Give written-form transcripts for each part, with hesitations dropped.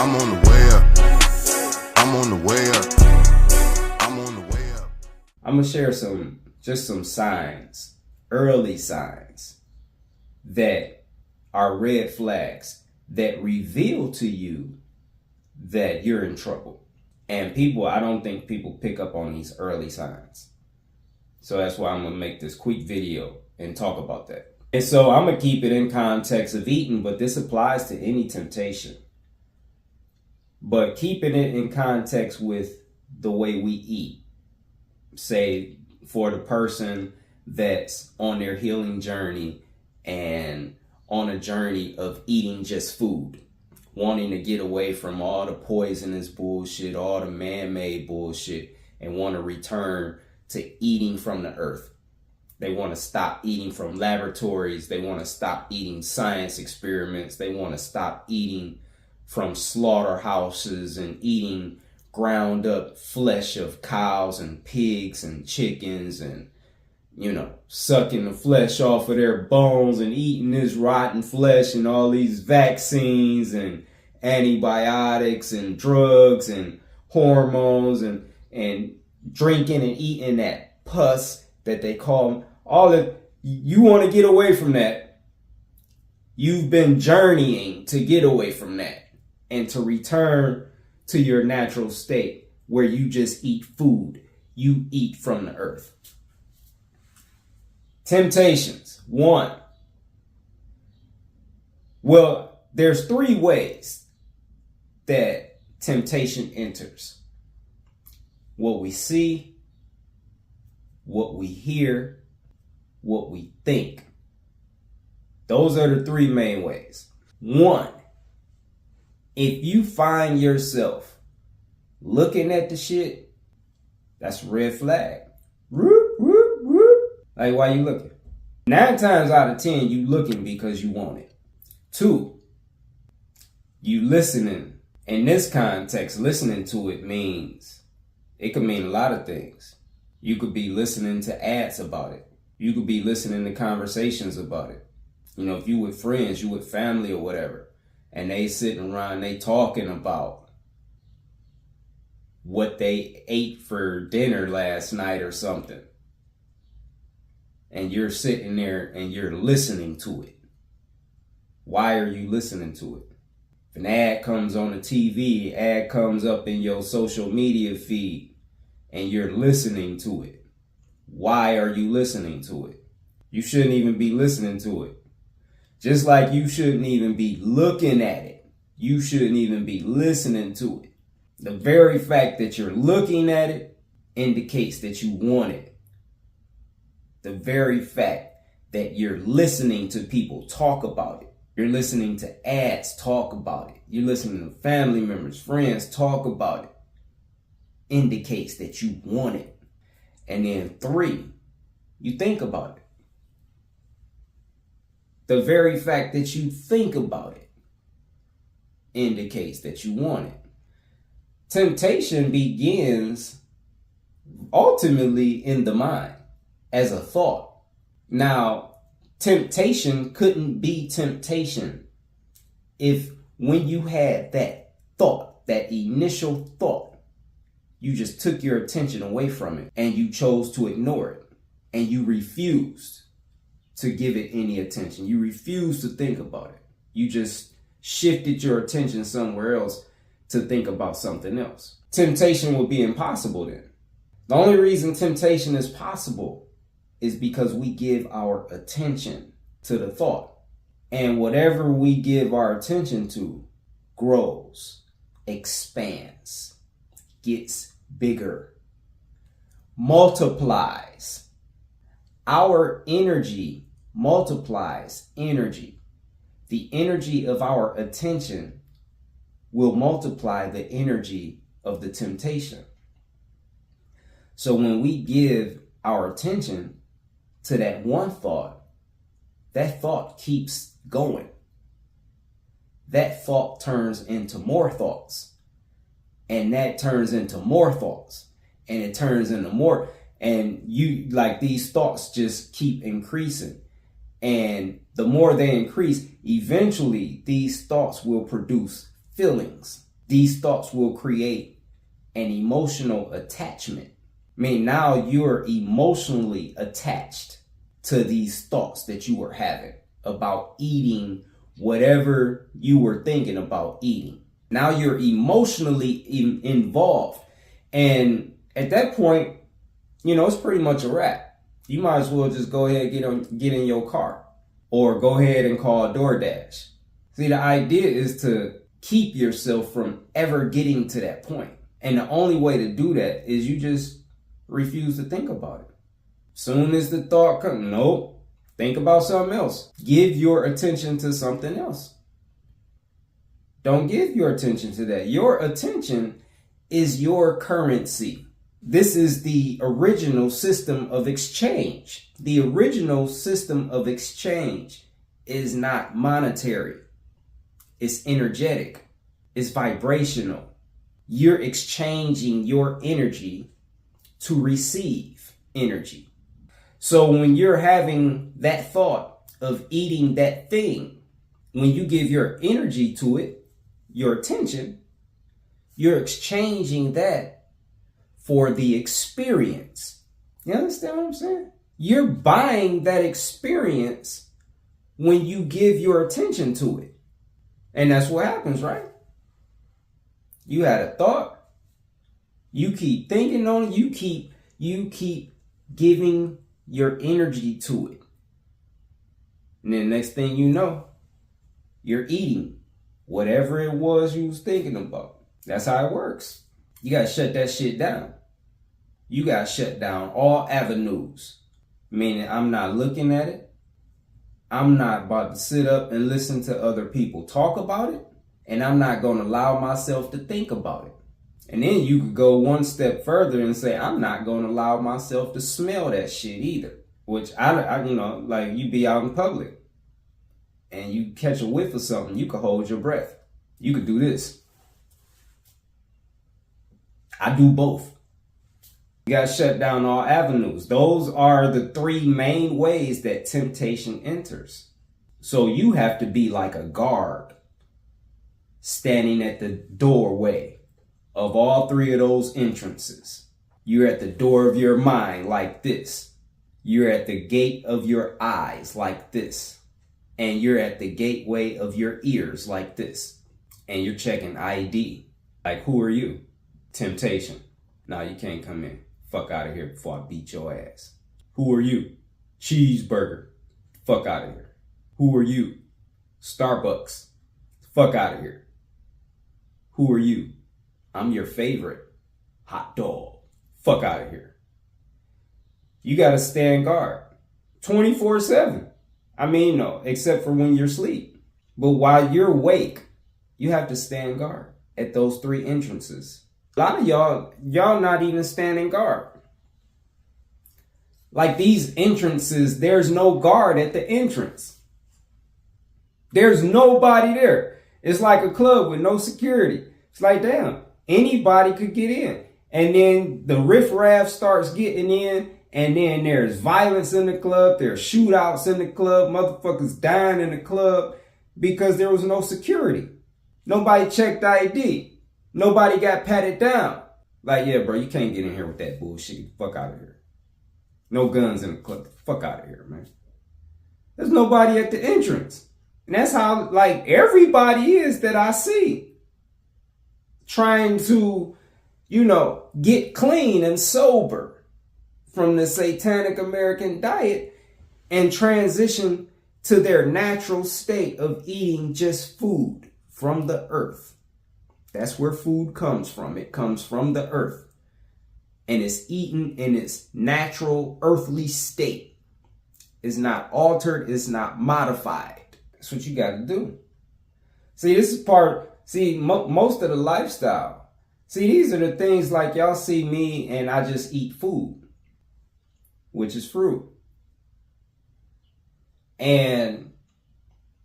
I'm on the way up. I'm on the way up. I'm on the way up. I'm gonna share some signs, early signs that are red flags that reveal to you that you're in trouble. And I don't think people pick up on these early signs. So that's why I'm gonna make this quick video and talk about that. And so I'm gonna keep it in context of eating, but this applies to any temptation. But keeping it in context with the way we eat. Say for the person that's on their healing journey and on a journey of eating just food, wanting to get away from all the poisonous bullshit, all the man-made bullshit, and want to return to eating from the earth. They want to stop eating from laboratories. They want to stop eating science experiments. They want to stop eating from slaughterhouses and eating ground up flesh of cows and pigs and chickens and, sucking the flesh off of their bones and eating this rotten flesh and all these vaccines and antibiotics and drugs and hormones and drinking and eating that pus that they call all that. You want to get away from that. You've been journeying to get away from that and to return to your natural state where you just eat food. You eat from the earth. Temptations. 1. Well, there's 3 ways that temptation enters. What we see, what we hear, what we think. Those are the 3 main ways. 1, if you find yourself looking at the shit, that's a red flag. Whoop, whoop, whoop. Like, why you looking? 9 times out of 10, you looking because you want it. 2, you listening. In this context, listening to it could mean a lot of things. You could be listening to ads about it. You could be listening to conversations about it. If you with friends, you with family or whatever, and they sitting around, they talking about what they ate for dinner last night or something. And you're sitting there and you're listening to it. Why are you listening to it? If an ad comes on the TV, ad comes up in your social media feed, and you're listening to it. Why are you listening to it? You shouldn't even be listening to it. Just like you shouldn't even be looking at it. You shouldn't even be listening to it. The very fact that you're looking at it indicates that you want it. The very fact that you're listening to people talk about it. You're listening to ads talk about it. You're listening to family members, friends talk about it. Indicates that you want it. And then 3, you think about it. The very fact that you think about it indicates that you want it. Temptation begins ultimately in the mind as a thought. Now, temptation couldn't be temptation if when you had that thought, that initial thought, you just took your attention away from it and you chose to ignore it and you refused to give it any attention. You refused to think about it. You just shifted your attention somewhere else to think about something else. Temptation would be impossible then. The only reason temptation is possible is because we give our attention to the thought. And whatever we give our attention to grows, expands, gets bigger, multiplies. Our energy multiplies energy. The energy of our attention will multiply the energy of the temptation. So when we give our attention to that one thought, that thought keeps going. That thought turns into more thoughts. And that turns into more thoughts. And it turns into more. And these thoughts just keep increasing. And the more they increase, eventually these thoughts will produce feelings. these thoughts will create an emotional attachment. I mean, now you're emotionally attached to these thoughts that you were having about eating whatever you were thinking about eating. Now you're emotionally involved. And at that point, it's pretty much a wrap. You might as well just go ahead and get in your car or go ahead and call DoorDash. See, the idea is to keep yourself from ever getting to that point. And the only way to do that is you just refuse to think about it. Soon as the thought comes, nope, think about something else. Give your attention to something else. Don't give your attention to that. Your attention is your currency. This is the original system of exchange. The original system of exchange is not monetary. It's energetic. It's vibrational. You're exchanging your energy to receive energy. So when you're having that thought of eating that thing, when you give your energy to it, your attention, you're exchanging that for the experience. You understand what I'm saying? You're buying that experience when you give your attention to it. And that's what happens, right? You had a thought. You keep thinking on it. You keep giving your energy to it. And then next thing you know, you're eating whatever it was you was thinking about. That's how it works. You got to shut that shit down. You got to shut down all avenues. Meaning I'm not looking at it. I'm not about to sit up and listen to other people talk about it. And I'm not going to allow myself to think about it. And then you could go one step further and say, I'm not going to allow myself to smell that shit either. Which like you be out in public and you catch a whiff of something, you could hold your breath. You could do this. I do both. You got to shut down all avenues. Those are the three main ways that temptation enters. So you have to be like a guard standing at the doorway of all three of those entrances. You're at the door of your mind like this. You're at the gate of your eyes like this. And you're at the gateway of your ears like this. And you're checking ID. Like, who are you? Temptation. No, you can't come in. Fuck out of here before I beat your ass. Who are you? Cheeseburger. Fuck out of here. Who are you? Starbucks. Fuck out of here. Who are you? I'm your favorite. Hot dog. Fuck out of here. You got to stand guard 24/7. I mean, no, except for when you're asleep. But while you're awake, you have to stand guard at those three entrances. A lot of y'all not even standing guard. Like these entrances, there's no guard at the entrance. There's nobody there. It's like a club with no security. It's like, damn, anybody could get in. And then the riffraff starts getting in. And then there's violence in the club. There's shootouts in the club. Motherfuckers dying in the club because there was no security. Nobody checked ID. Nobody got patted down. Like, yeah, bro, you can't get in here with that bullshit. Fuck out of here. No guns in the club. Fuck out of here, man. There's nobody at the entrance. And that's how, like, everybody is that I see. Trying to, get clean and sober from the satanic American diet and transition to their natural state of eating just food from the earth. That's where food comes from. It comes from the earth. And it's eaten in its natural earthly state. It's not altered. It's not modified. That's what you got to do. See, this is most of the lifestyle. See, these are the things like y'all see me and I just eat food, which is fruit. And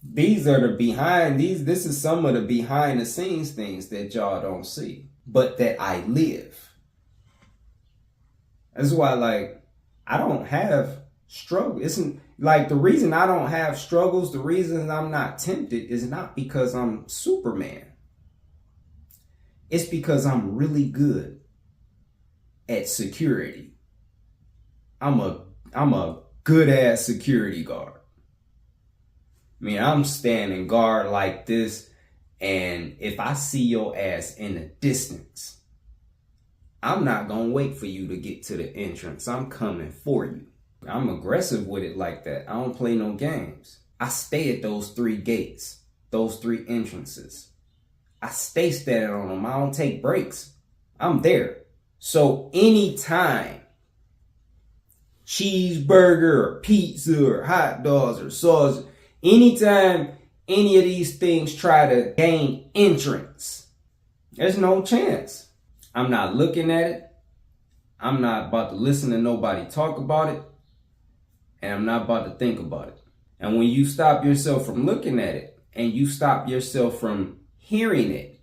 this is some of the behind the scenes things that y'all don't see, but that I live. That's why, I don't have struggle. It's like the reason I don't have struggles, the reason I'm not tempted is not because I'm Superman. It's because I'm really good at security. I'm a good ass security guard. I mean, I'm standing guard like this, and if I see your ass in the distance, I'm not gonna wait for you to get to the entrance. I'm coming for you. I'm aggressive with it like that. I don't play no games. I stay at those 3 gates, those 3 entrances. I stay standing on them. I don't take breaks. I'm there. So anytime cheeseburger or pizza or hot dogs or sausage, anytime any of these things try to gain entrance, there's no chance. I'm not looking at it. I'm not about to listen to nobody talk about it. And I'm not about to think about it. And when you stop yourself from looking at it and you stop yourself from hearing it,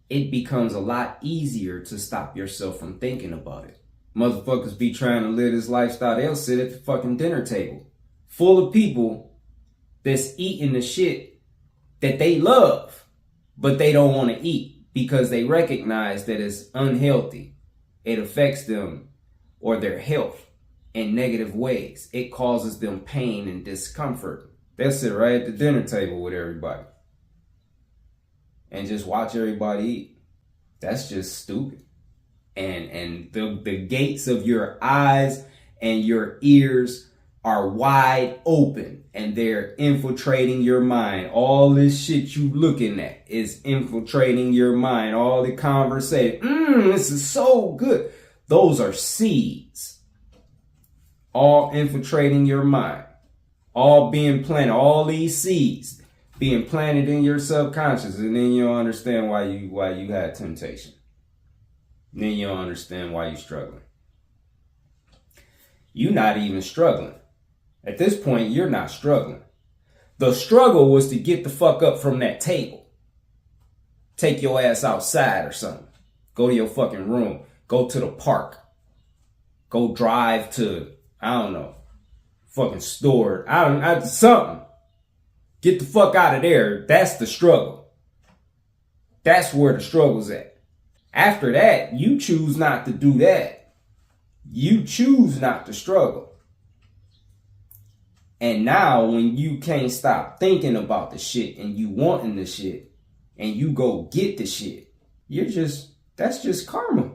it becomes a lot easier to stop yourself from thinking about it. Motherfuckers be trying to live this lifestyle. They'll sit at the fucking dinner table full of people that's eating the shit that they love, but they don't want to eat because they recognize that it's unhealthy. It affects them or their health in negative ways. It causes them pain and discomfort. They'll sit right at the dinner table with everybody and just watch everybody eat. That's just stupid. And the gates of your eyes and your ears are wide open and they're infiltrating your mind. All this shit you looking at is infiltrating your mind. All the conversation, this is so good. Those are seeds. All infiltrating your mind. All being planted. All these seeds being planted in your subconscious. And then you'll understand why you had temptation. Then you'll understand why you're struggling. You're not even struggling. At this point, you're not struggling. The struggle was to get the fuck up from that table. Take your ass outside or something. Go to your fucking room. Go to the park. Go drive to, I don't know, fucking store. Something. Get the fuck out of there. That's the struggle. That's where the struggle's at. After that, you choose not to do that. You choose not to struggle. And now when you can't stop thinking about the shit and you wanting the shit and you go get the shit, that's just karma.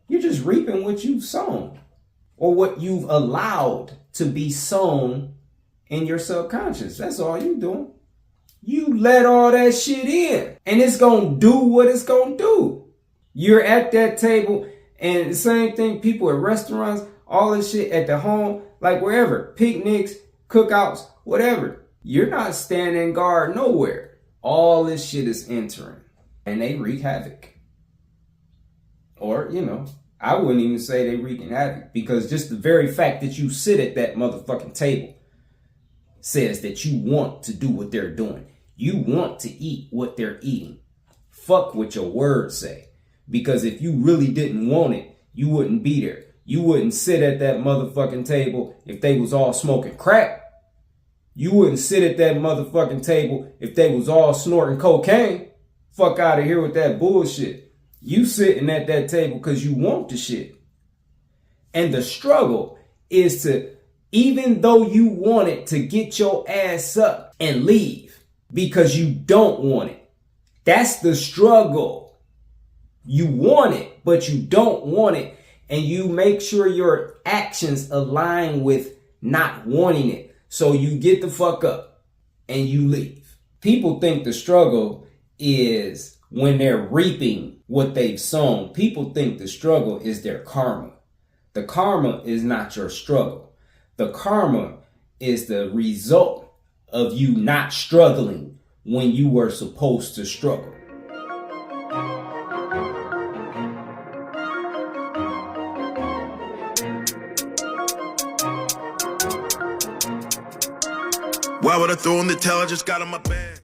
You're just reaping what you've sown or what you've allowed to be sown in your subconscious. That's all you're doing. You let all that shit in and it's going to do what it's going to do. You're at that table and the same thing, people at restaurants, all this shit at the home, like wherever, picnics, cookouts, whatever. You're not standing guard nowhere. All this shit is entering and they wreak havoc. Or, I wouldn't even say they wreaking havoc because just the very fact that you sit at that motherfucking table says that you want to do what they're doing. You want to eat what they're eating. Fuck what your words say. Because if you really didn't want it, you wouldn't be there. You wouldn't sit at that motherfucking table if they was all smoking crack. You wouldn't sit at that motherfucking table if they was all snorting cocaine. Fuck out of here with that bullshit. You sitting at that table because you want the shit. And the struggle is to, even though you want it, to get your ass up and leave because you don't want it. That's the struggle. You want it, but you don't want it. And you make sure your actions align with not wanting it. So you get the fuck up and you leave. People think the struggle is when they're reaping what they've sown. People think the struggle is their karma. The karma is not your struggle. The karma is the result of you not struggling when you were supposed to struggle. Why would I throw in the towel? I just got on my bed.